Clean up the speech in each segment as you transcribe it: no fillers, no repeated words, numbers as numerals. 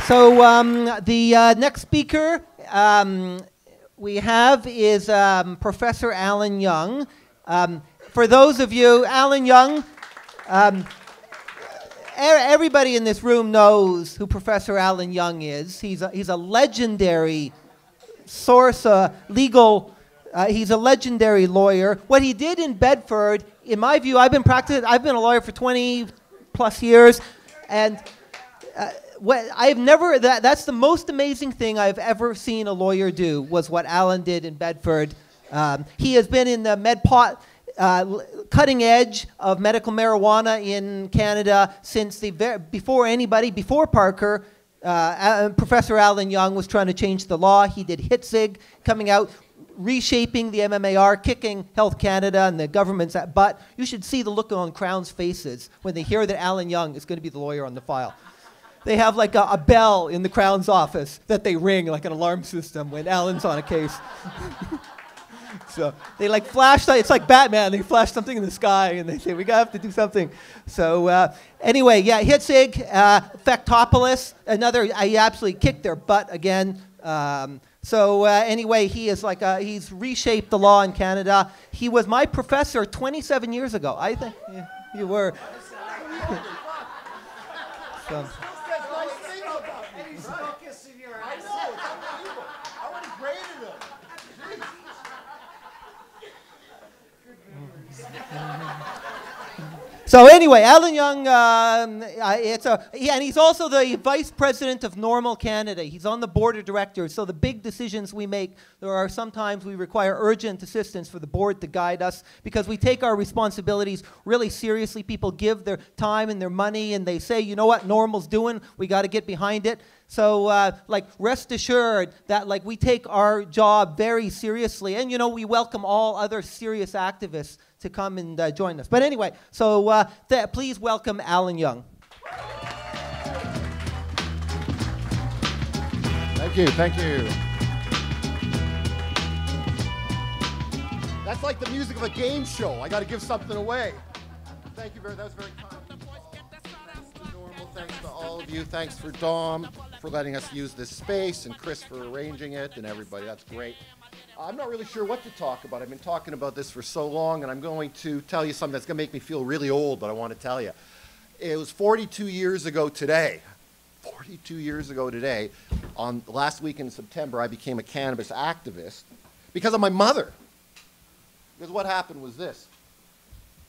So the next speaker we have is Professor Alan Young. For those of you, Alan Young, everybody in this room knows who Professor Alan Young is. He's a legendary source, legal. He's a legendary lawyer. What he did in Bedford, in my view, I've been a lawyer for 20 plus years, and that's the most amazing thing I've ever seen a lawyer do, was what Alan did in Bedford. He has been in the cutting edge of medical marijuana in Canada since before Parker. Professor Alan Young was trying to change the law. He did HITSIG, coming out, reshaping the MMAR, kicking Health Canada and the government's butt. You should see the look on Crown's faces when they hear that Alan Young is going to be the lawyer on the file. They have like a bell in the Crown's office that they ring, like an alarm system, when Alan's on a case. So they like flash, it's like Batman, they flash something in the sky and they say, we have to do something. So anyway, yeah, HITSIG, Factopolis, I absolutely kicked their butt again. Anyway, he is he's reshaped the law in Canada. He was my professor 27 years ago. I think you were. So. So anyway, Alan Young, and he's also the vice president of NORML Canada. He's on the board of directors. So the big decisions we make, sometimes we require urgent assistance for the board to guide us, because we take our responsibilities really seriously. People give their time and their money, and they say, you know what NORML's doing, we got to get behind it. So rest assured that we take our job very seriously, and we welcome all other serious activists to come and join us. But anyway, so please welcome Alan Young. Thank you, thank you. That's like the music of a game show. I got to give something away. Thank you very much. That was very kind. Thanks to all of you. Thanks for Dom for letting us use this space, and Chris for arranging it, and everybody. That's great. I'm not really sure what to talk about. I've been talking about this for so long, and I'm going to tell you something that's going to make me feel really old, but I want to tell you. It was 42 years ago today. 42 years ago today, on last week in September, I became a cannabis activist because of my mother. Because what happened was this.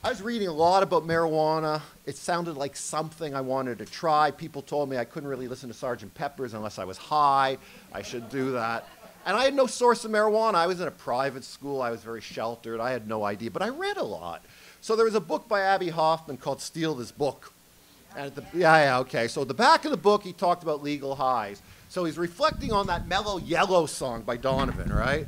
I was reading a lot about marijuana. It sounded like something I wanted to try. People told me I couldn't really listen to Sgt. Pepper's unless I was high. I should do that. And I had no source of marijuana. I was in a private school. I was very sheltered. I had no idea, but I read a lot. So there was a book by Abby Hoffman called Steal This Book. And okay. So at the back of the book, he talked about legal highs. So he's reflecting on that Mellow Yellow song by Donovan, right?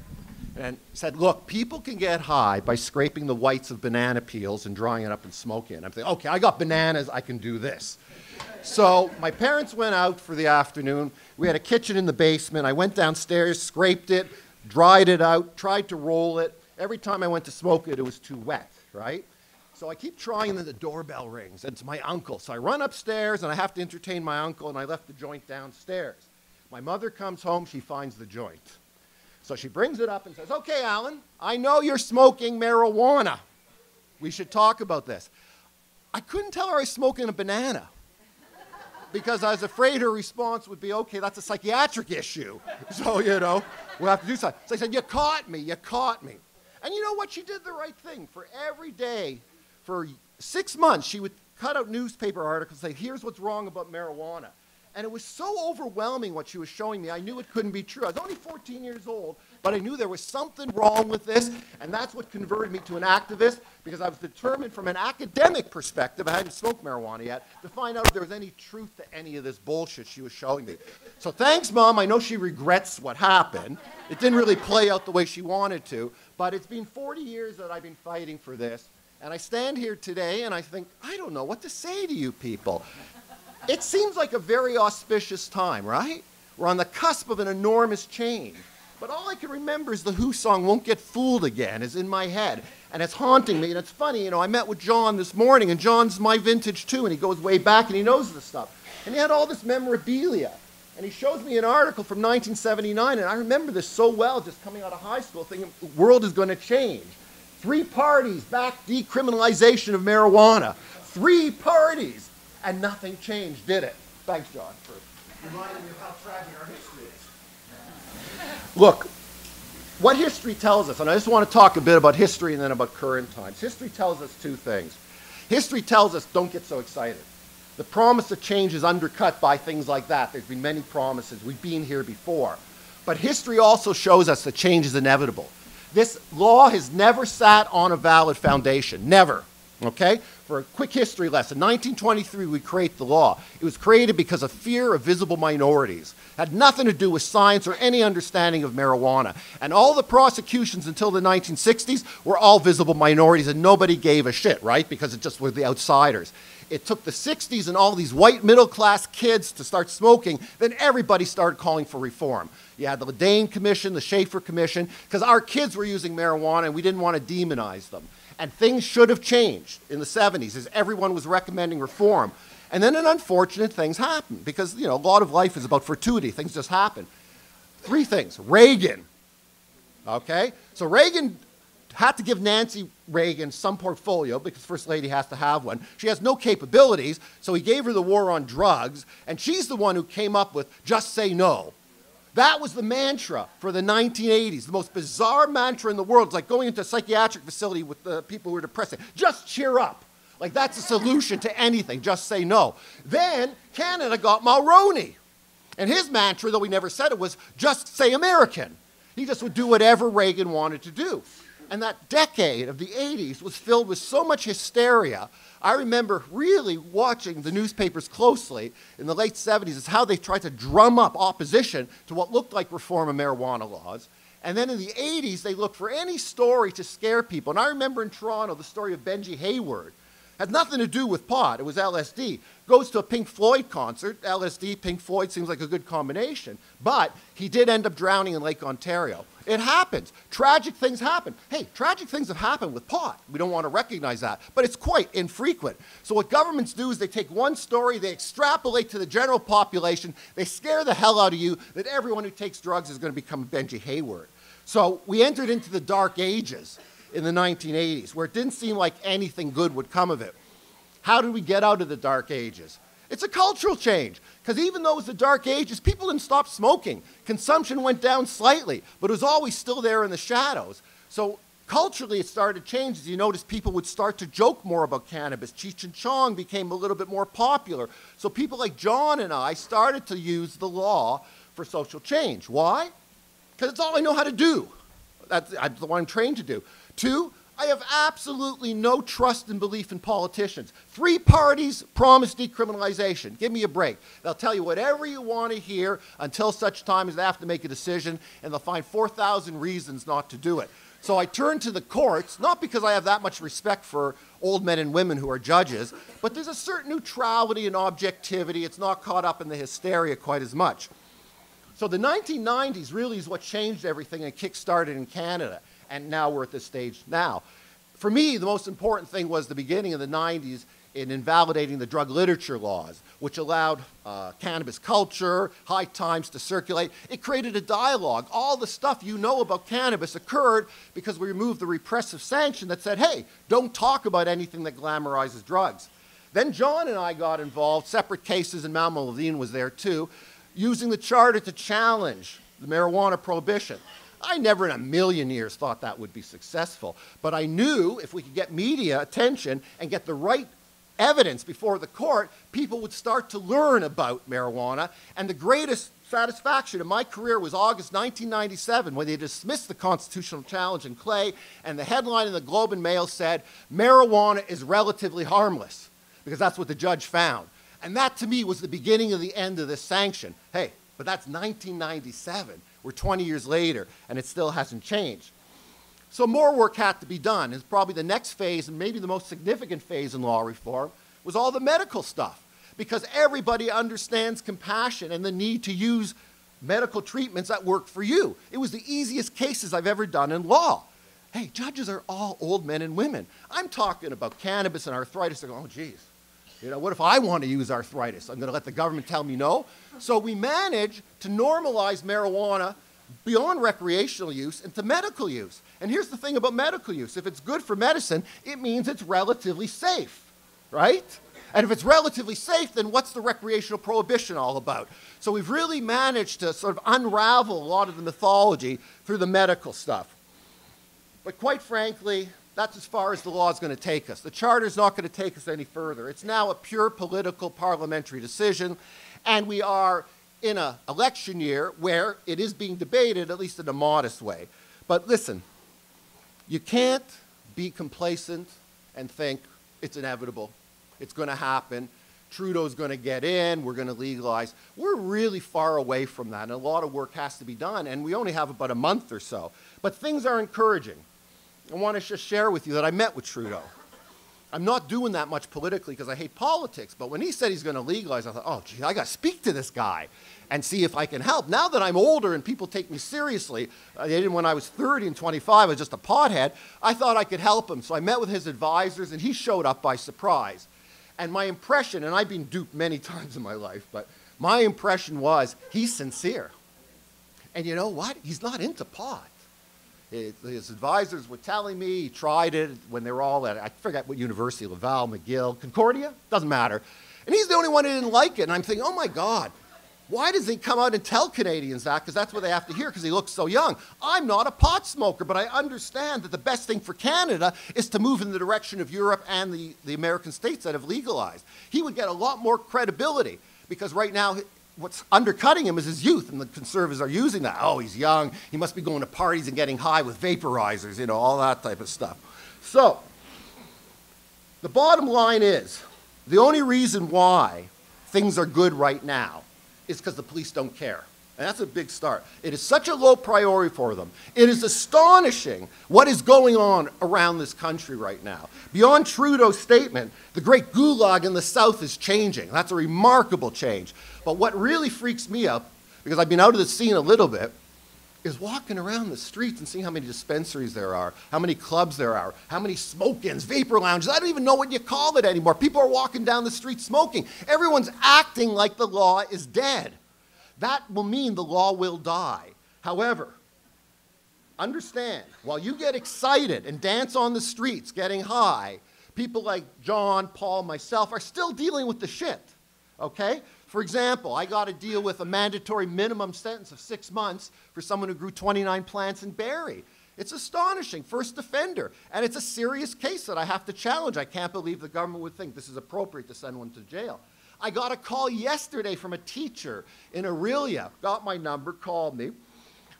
And said, look, people can get high by scraping the whites of banana peels and drying it up and smoking it. I'm thinking, okay, I got bananas, I can do this. So my parents went out for the afternoon. We had a kitchen in the basement. I went downstairs, scraped it, dried it out, tried to roll it. Every time I went to smoke it, it was too wet, right? So I keep trying, and then the doorbell rings, and it's my uncle. So I run upstairs, and I have to entertain my uncle, and I left the joint downstairs. My mother comes home, she finds the joint. So she brings it up and says, okay, Alan, I know you're smoking marijuana. We should talk about this. I couldn't tell her I was smoking a banana because I was afraid her response would be, okay, that's a psychiatric issue. So, we'll have to do something. So I said, you caught me. And you know what? She did the right thing. For every day, for 6 months, she would cut out newspaper articles and say, here's what's wrong about marijuana. And it was so overwhelming what she was showing me, I knew it couldn't be true. I was only 14 years old, but I knew there was something wrong with this, and that's what converted me to an activist, because I was determined from an academic perspective, I hadn't smoked marijuana yet, to find out if there was any truth to any of this bullshit she was showing me. So thanks, Mom. I know she regrets what happened. It didn't really play out the way she wanted to, but it's been 40 years that I've been fighting for this, and I stand here today and I think, I don't know what to say to you people. It seems like a very auspicious time, right? We're on the cusp of an enormous change. But all I can remember is the Who song, Won't Get Fooled Again, is in my head. And it's haunting me. And it's funny, I met with John this morning, and John's my vintage too, and he goes way back, and he knows this stuff. And he had all this memorabilia. And he shows me an article from 1979, and I remember this so well, just coming out of high school, thinking the world is going to change. 3 parties backed decriminalization of marijuana. 3 parties, and nothing changed, did it? Thanks, John, for reminding me of how tragic our history is. Look, what history tells us, and I just want to talk a bit about history and then about current times. History tells us 2 things. History tells us don't get so excited. The promise of change is undercut by things like that. There's been many promises. We've been here before. But history also shows us that change is inevitable. This law has never sat on a valid foundation. Never. Okay? For a quick history lesson, 1923 we create the law. It was created because of fear of visible minorities. It had nothing to do with science or any understanding of marijuana. And all the prosecutions until the 1960s were all visible minorities, and nobody gave a shit, right? Because it just were the outsiders. It took the 60s and all these white middle-class kids to start smoking, then everybody started calling for reform. You had the Dane Commission, the Schaefer Commission, because our kids were using marijuana and we didn't want to demonize them. And things should have changed in the 70s as everyone was recommending reform. And then unfortunate things happened because, you know, a lot of life is about fortuity. Things just happen. 3 things. Reagan. Okay? So Reagan had to give Nancy Reagan some portfolio because First Lady has to have one. She has no capabilities, so he gave her the war on drugs, and she's the one who came up with just say no. That was the mantra for the 1980s, the most bizarre mantra in the world. It's like going into a psychiatric facility with the people who are depressed. Just cheer up. Like that's a solution to anything, just say no. Then Canada got Mulroney. And his mantra, though he never said it, was just say American. He just would do whatever Reagan wanted to do. And that decade of the 80s was filled with so much hysteria. I remember really watching the newspapers closely in the late 70s as how they tried to drum up opposition to what looked like reform of marijuana laws. And then in the 80s, they looked for any story to scare people. And I remember in Toronto the story of Benji Hayward. Had nothing to do with pot, it was LSD. Goes to a Pink Floyd concert, LSD, Pink Floyd seems like a good combination, but he did end up drowning in Lake Ontario. It happens. Tragic things happen. Hey, tragic things have happened with pot. We don't want to recognize that, but it's quite infrequent. So what governments do is they take one story, they extrapolate to the general population, they scare the hell out of you that everyone who takes drugs is going to become Benji Hayward. So we entered into the dark ages in the 1980s, where it didn't seem like anything good would come of it. How did we get out of the dark ages? It's a cultural change, because even though it was the dark ages, people didn't stop smoking. Consumption went down slightly, but it was always still there in the shadows. So culturally, it started to change. As you notice, people would start to joke more about cannabis. Cheech and Chong became a little bit more popular. So people like John and I started to use the law for social change. Why? Because it's all I know how to do. That's what I'm trained to do. 2, I have absolutely no trust and belief in politicians. 3 parties promise decriminalization. Give me a break. They'll tell you whatever you want to hear until such time as they have to make a decision, and they'll find 4,000 reasons not to do it. So I turn to the courts, not because I have that much respect for old men and women who are judges, but there's a certain neutrality and objectivity. It's not caught up in the hysteria quite as much. So the 1990s really is what changed everything and kick-started in Canada. And now we're at this stage now. For me, the most important thing was the beginning of the 90s in invalidating the drug literature laws, which allowed cannabis culture, high times to circulate. It created a dialogue. All the stuff you know about cannabis occurred because we removed the repressive sanction that said, hey, don't talk about anything that glamorizes drugs. Then John and I got involved, separate cases, and Malma Levine was there too, using the charter to challenge the marijuana prohibition. I never in a million years thought that would be successful, but I knew if we could get media attention and get the right evidence before the court, people would start to learn about marijuana. And the greatest satisfaction in my career was August 1997 when they dismissed the constitutional challenge in Clay, and the headline in the Globe and Mail said, marijuana is relatively harmless, because that's what the judge found. And that to me was the beginning of the end of this sanction. Hey, but that's 1997. We're 20 years later, and it still hasn't changed. So more work had to be done. It's probably the next phase, and maybe the most significant phase in law reform, was all the medical stuff. Because everybody understands compassion and the need to use medical treatments that work for you. It was the easiest cases I've ever done in law. Hey, judges are all old men and women. I'm talking about cannabis and arthritis. They're going, oh, geez. You know, what if I want to use arthritis? I'm going to let the government tell me no? So we managed to normalize marijuana beyond recreational use into medical use. And here's the thing about medical use. If it's good for medicine, it means it's relatively safe, right? And if it's relatively safe, then what's the recreational prohibition all about? So we've really managed to sort of unravel a lot of the mythology through the medical stuff. But quite frankly, that's as far as the law is going to take us. The charter's not going to take us any further. It's now a pure political parliamentary decision, and we are in an election year where it is being debated, at least in a modest way. But listen, you can't be complacent and think it's inevitable. It's going to happen. Trudeau's going to get in. We're going to legalize. We're really far away from that, and a lot of work has to be done, and we only have about a month or so. But things are encouraging. I want to just share with you that I met with Trudeau. I'm not doing that much politically because I hate politics, but when he said he's going to legalize, I thought, oh, gee, I got to speak to this guy and see if I can help. Now that I'm older and people take me seriously, they didn't when I was 30 and 25, I was just a pothead, I thought I could help him. So I met with his advisors, and he showed up by surprise. And my impression, and I've been duped many times in my life, but my impression was he's sincere. And you know what? He's not into pot. His advisors were telling me he tried it when they were all at, I forget what university, Laval, McGill, Concordia? Doesn't matter. And he's the only one who didn't like it. And I'm thinking, oh my God, why does he come out and tell Canadians that? Because that's what they have to hear because he looks so young. I'm not a pot smoker, but I understand that the best thing for Canada is to move in the direction of Europe and the American states that have legalized. He would get a lot more credibility because right now what's undercutting him is his youth, and the Conservatives are using that. Oh, he's young. He must be going to parties and getting high with vaporizers, you know, all that type of stuff. So the bottom line is the only reason why things are good right now is because the police don't care. And that's a big start. It is such a low priority for them. It is astonishing what is going on around this country right now. Beyond Trudeau's statement, the great gulag in the South is changing. That's a remarkable change. But what really freaks me up, because I've been out of the scene a little bit, is walking around the streets and seeing how many dispensaries there are, how many clubs there are, how many smoke-ins, vapor lounges. I don't even know what you call it anymore. People are walking down the street smoking. Everyone's acting like the law is dead. That will mean the law will die. However, understand, while you get excited and dance on the streets getting high, people like John, Paul, myself are still dealing with the shit, okay? For example, I got to deal with a mandatory minimum sentence of 6 months for someone who grew 29 plants in Barrie. It's astonishing, first offender, and it's a serious case that I have to challenge. I can't believe the government would think this is appropriate to send one to jail. I got a call yesterday from a teacher in Aurelia, got my number, called me,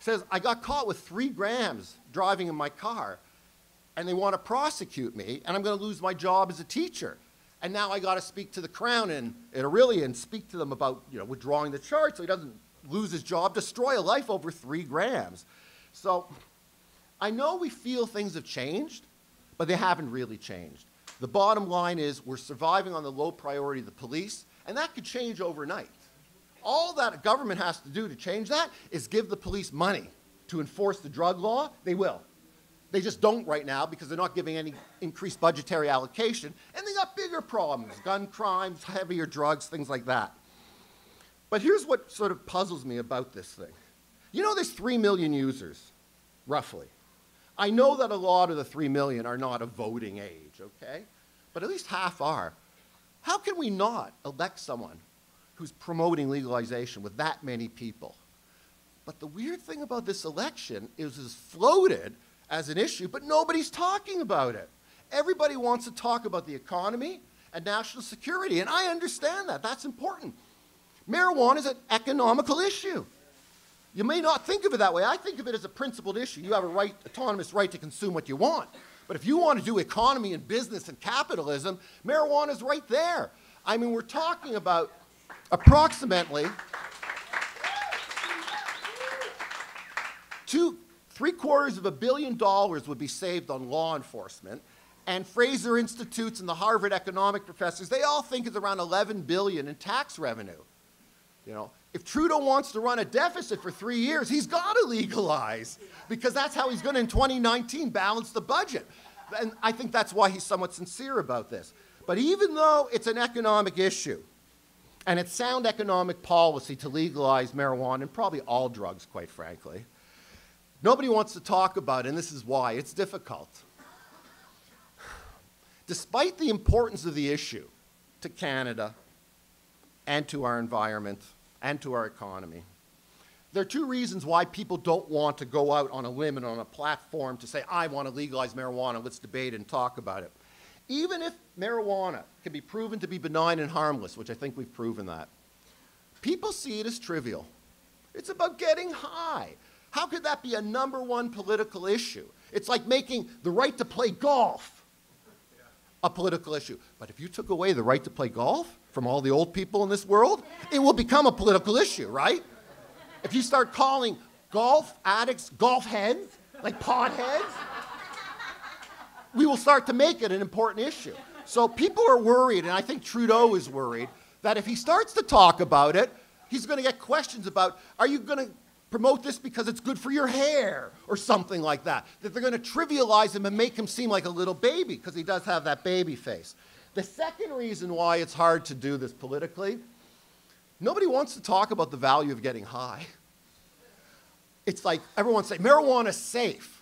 says, I got caught with 3 grams driving in my car, and they want to prosecute me, and I'm going to lose my job as a teacher. And now I got to speak to the Crown in Aurelia and speak to them about, you know, withdrawing the charge so he doesn't lose his job, destroy a life over 3 grams. So I know we feel things have changed, but they haven't really changed. The bottom line is we're surviving on the low priority of the police, and that could change overnight. All that government has to do to change that is give the police money to enforce the drug law. They will. They just don't right now because they're not giving any increased budgetary allocation, and they got bigger problems, gun crimes, heavier drugs, things like that. But here's what sort of puzzles me about this thing. You know there's 3 million users, roughly. I know that a lot of the 3 million are not of voting age, okay? But at least half are. How can we not elect someone who's promoting legalization with that many people? But the weird thing about this election is it's floated as an issue, but nobody's talking about it. Everybody wants to talk about the economy and national security, and I understand that. That's important. Marijuana is an economical issue. You may not think of it that way. I think of it as a principled issue. You have a right, autonomous right to consume what you want. But if you want to do economy and business and capitalism, marijuana is right there. I mean, we're talking about approximately $750 million would be saved on law enforcement. And Fraser Institutes and the Harvard economic professors, they all think it's around $11 billion in tax revenue. You know, if Trudeau wants to run a deficit for 3 years, he's got to legalize because that's how he's going to, in 2019, balance the budget. And I think that's why he's somewhat sincere about this. But even though it's an economic issue, and it's sound economic policy to legalize marijuana and probably all drugs, quite frankly, nobody wants to talk about it, and this is why. It's difficult. Despite the importance of the issue to Canada and to our environment and to our economy, there are two reasons why people don't want to go out on a limb and on a platform to say, I want to legalize marijuana, let's debate and talk about it. Even if marijuana can be proven to be benign and harmless, which I think we've proven that, people see it as trivial. It's about getting high. How could that be a #1 political issue? It's like making the right to play golf a political issue. But if you took away the right to play golf from all the old people in this world, it will become a political issue, right? If you start calling golf addicts golf heads, like potheads, we will start to make it an important issue. So people are worried, and I think Trudeau is worried, that if he starts to talk about it, he's going to get questions about, are you going to promote this because it's good for your hair or something like that? That they're going to trivialize him and make him seem like a little baby because he does have that baby face. The second reason why it's hard to do this politically, nobody wants to talk about the value of getting high. It's like everyone say, marijuana's safe.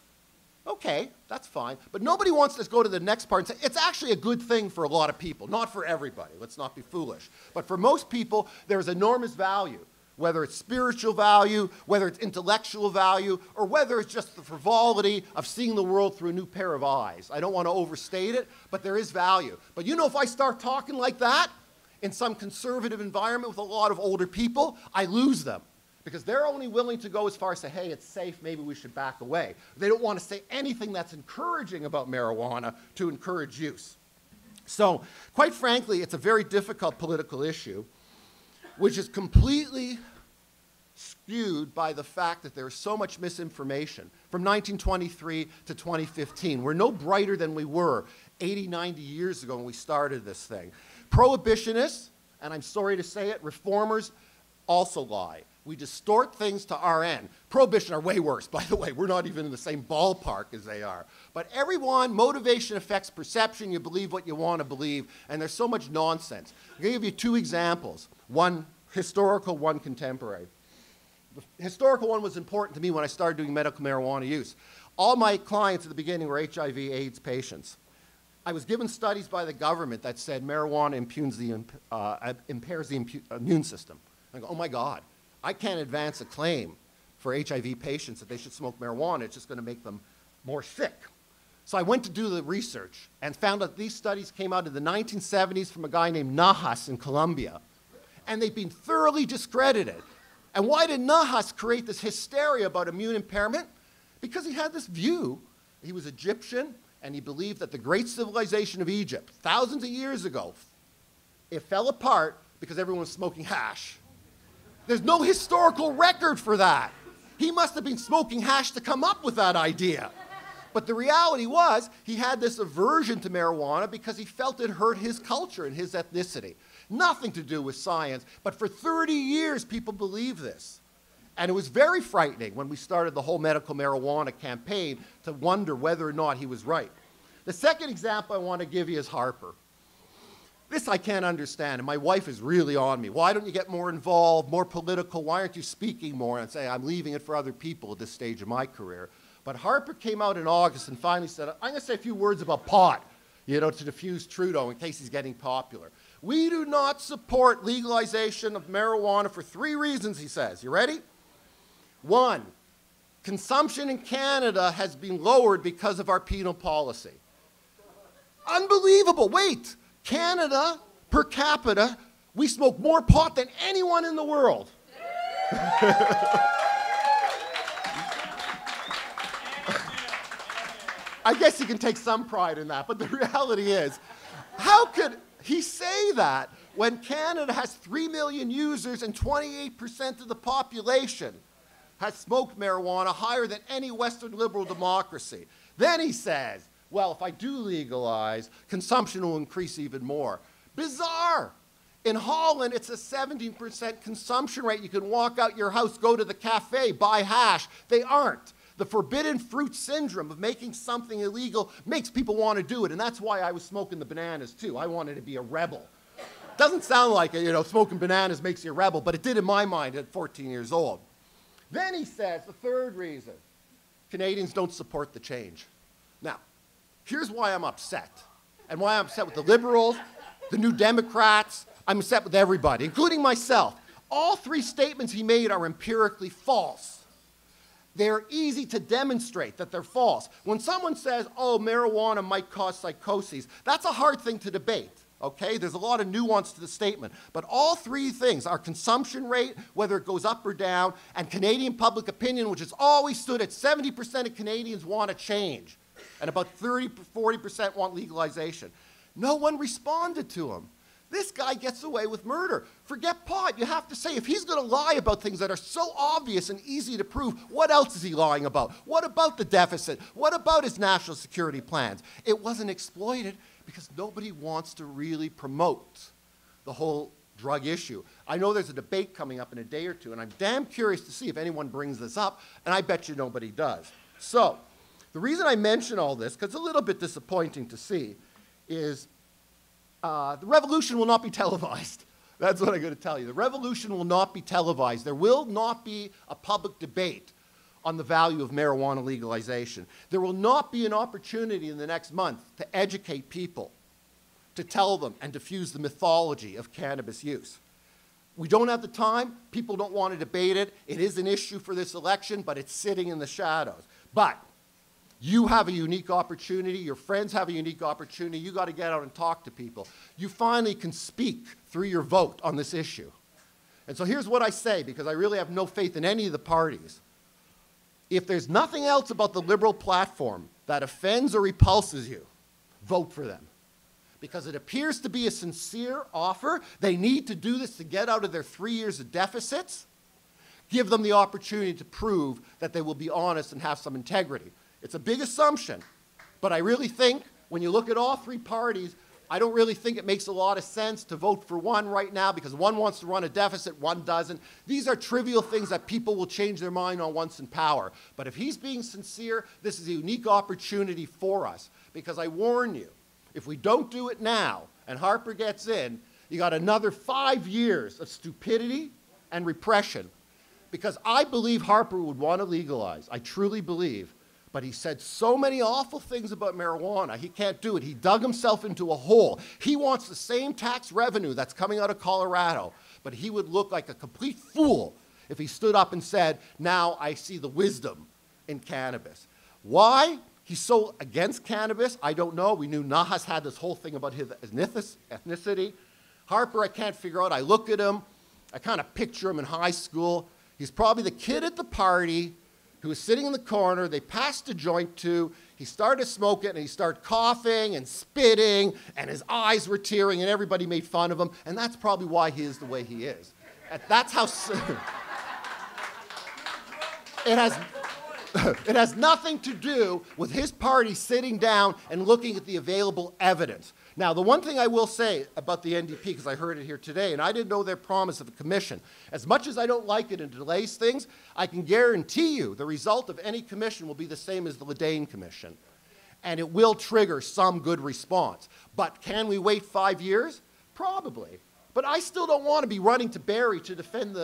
Okay, that's fine. But nobody wants to go to the next part and say, it's actually a good thing for a lot of people. Not for everybody. Let's not be foolish. But for most people, there's enormous value. Whether it's spiritual value, whether it's intellectual value, or whether it's just the frivolity of seeing the world through a new pair of eyes. I don't want to overstate it, but there is value. But you know, if I start talking like that in some conservative environment with a lot of older people, I lose them. Because they're only willing to go as far as say, hey, it's safe, maybe we should back away. They don't want to say anything that's encouraging about marijuana to encourage use. So, quite frankly, it's a very difficult political issue, which is completely skewed by the fact that there's so much misinformation. From 1923 to 2015, we're no brighter than we were 80, 90 years ago when we started this thing. Prohibitionists, and I'm sorry to say it, reformers also lie. We distort things to our end. Prohibition are way worse, by the way. We're not even in the same ballpark as they are. But everyone, motivation affects perception. You believe what you want to believe, and there's so much nonsense. I'm going to give you two examples, one historical, one contemporary. The historical one was important to me when I started doing medical marijuana use. All my clients at the beginning were HIV/AIDS patients. I was given studies by the government that said marijuana impairs the immune system. I go, oh my God. I can't advance a claim for HIV patients that they should smoke marijuana. It's just going to make them more sick. So I went to do the research and found out these studies came out in the 1970s from a guy named Nahas in Colombia. And they've been thoroughly discredited. And why did Nahas create this hysteria about immune impairment? Because he had this view. He was Egyptian, and he believed that the great civilization of Egypt, thousands of years ago, it fell apart because everyone was smoking hash. There's no historical record for that. He must have been smoking hash to come up with that idea. But the reality was, he had this aversion to marijuana because he felt it hurt his culture and his ethnicity. Nothing to do with science, but for 30 years, people believed this. And it was very frightening when we started the whole medical marijuana campaign to wonder whether or not he was right. The second example I want to give you is Harper. This I can't understand, and my wife is really on me. Why don't you get more involved, more political? Why aren't you speaking more? And say, I'm leaving it for other people at this stage of my career. But Harper came out in August and finally said, I'm going to say a few words about pot, you know, to diffuse Trudeau in case he's getting popular. We do not support legalization of marijuana for 3 reasons, he says. You ready? 1, consumption in Canada has been lowered because of our penal policy. Unbelievable. Wait. Canada, per capita, we smoke more pot than anyone in the world. I guess you can take some pride in that, but the reality is, how could he say that when Canada has 3 million users and 28% of the population has smoked marijuana, higher than any Western liberal democracy? Then he says, well, if I do legalize, consumption will increase even more. Bizarre. In Holland, it's a 17% consumption rate. You can walk out your house, go to the cafe, buy hash. They aren't. The forbidden fruit syndrome of making something illegal makes people want to do it, and that's why I was smoking the bananas too. I wanted to be a rebel. Doesn't sound like it, you know, smoking bananas makes you a rebel, but it did in my mind at 14 years old. Then he says, the third reason, Canadians don't support the change. Now, here's why I'm upset, and why I'm upset with the Liberals, the New Democrats. I'm upset with everybody, including myself. All three statements he made are empirically false. They're easy to demonstrate that they're false. When someone says, oh, marijuana might cause psychoses, that's a hard thing to debate. Okay, there's a lot of nuance to the statement. But all three things, our consumption rate, whether it goes up or down, and Canadian public opinion, which has always stood at 70% of Canadians want a change, and about 40% want legalization. No one responded to him. This guy gets away with murder. Forget pot. You have to say, if he's going to lie about things that are so obvious and easy to prove, what else is he lying about? What about the deficit? What about his national security plans? It wasn't exploited because nobody wants to really promote the whole drug issue. I know there's a debate coming up in a day or two, and I'm damn curious to see if anyone brings this up, and I bet you nobody does. So, the reason I mention all this, because it's a little bit disappointing to see, is the revolution will not be televised. That's what I'm going to tell you. The revolution will not be televised. There will not be a public debate on the value of marijuana legalization. There will not be an opportunity in the next month to educate people, to tell them and diffuse the mythology of cannabis use. We don't have the time. People don't want to debate it. It is an issue for this election, but it's sitting in the shadows. But you have a unique opportunity. Your friends have a unique opportunity. You got to get out and talk to people. You finally can speak through your vote on this issue. And so here's what I say, because I really have no faith in any of the parties. If there's nothing else about the Liberal platform that offends or repulses you, vote for them. Because it appears to be a sincere offer. They need to do this to get out of their 3 years of deficits. Give them the opportunity to prove that they will be honest and have some integrity. It's a big assumption, but I really think when you look at all three parties, I don't really think it makes a lot of sense to vote for one right now because one wants to run a deficit, one doesn't. These are trivial things that people will change their mind on once in power. But if he's being sincere, this is a unique opportunity for us because I warn you, if we don't do it now and Harper gets in, you got another 5 years of stupidity and repression because I believe Harper would want to legalize. I truly believe. But he said so many awful things about marijuana, he can't do it. He dug himself into a hole. He wants the same tax revenue that's coming out of Colorado, but he would look like a complete fool if he stood up and said, now I see the wisdom in cannabis. Why he's so against cannabis, I don't know. We knew Nahas had this whole thing about his ethnicity. Harper, I can't figure out. I look at him. I kind of picture him in high school. He's probably the kid at the party who was sitting in the corner, they passed a joint to, he started to smoke it, and he started coughing and spitting, and his eyes were tearing, and everybody made fun of him, and that's probably why he is the way he is. And that's how... It has nothing to do with his party sitting down and looking at the available evidence. Now, the one thing I will say about the NDP, because I heard it here today, and I didn't know their promise of a commission. As much as I don't like it and it delays things, I can guarantee you the result of any commission will be the same as the Ledane Commission. And it will trigger some good response. But can we wait 5 years? Probably. But I still don't want to be running to Barrie to defend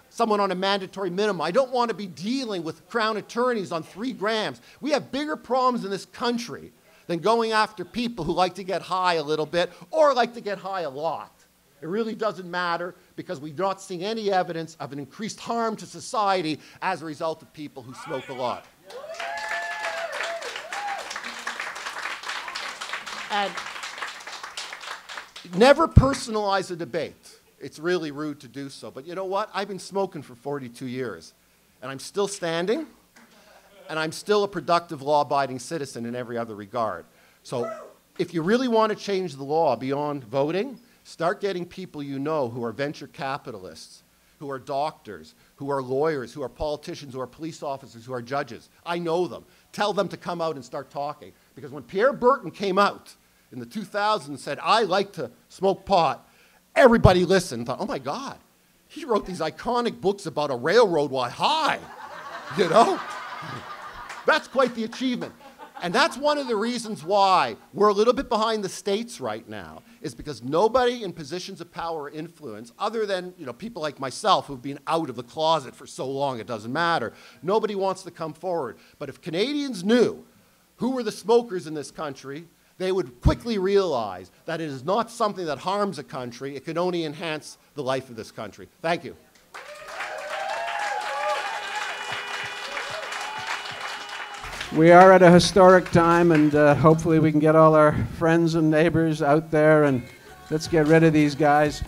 someone on a mandatory minimum. I don't want to be dealing with Crown attorneys on 3 grams. We have bigger problems in this country than going after people who like to get high a little bit or like to get high a lot. It really doesn't matter because we're not seeing any evidence of an increased harm to society as a result of people who smoke a lot. And never personalize a debate. It's really rude to do so. But you know what? I've been smoking for 42 years, and I'm still standing, and I'm still a productive, law-abiding citizen in every other regard. So if you really want to change the law beyond voting, start getting people you know who are venture capitalists, who are doctors, who are lawyers, who are politicians, who are police officers, who are judges. I know them. Tell them to come out and start talking. Because when Pierre Burton came out in the 2000s and said, I like to smoke pot, everybody listened and thought, oh my God, he wrote these iconic books about a railroad while high, you know? That's quite the achievement. And that's one of the reasons why we're a little bit behind the States right now, is because nobody in positions of power or influence, other than people like myself who've been out of the closet for so long it doesn't matter, nobody wants to come forward. But if Canadians knew who were the smokers in this country, they would quickly realize that it is not something that harms a country. It can only enhance the life of this country. Thank you. We are at a historic time, and hopefully we can get all our friends and neighbors out there, and let's get rid of these guys.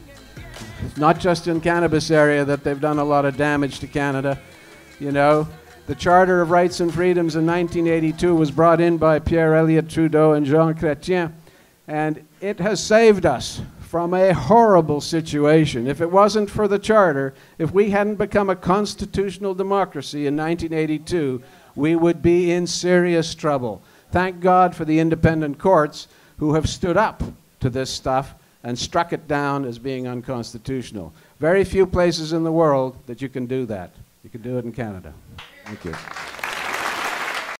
Not just in cannabis area that they've done a lot of damage to Canada. The Charter of Rights and Freedoms in 1982 was brought in by Pierre Elliott Trudeau and Jean Chrétien, and it has saved us from a horrible situation. If it wasn't for the Charter, if we hadn't become a constitutional democracy in 1982, we would be in serious trouble. Thank God for the independent courts who have stood up to this stuff and struck it down as being unconstitutional. Very few places in the world that you can do that. You can do it in Canada. Thank you.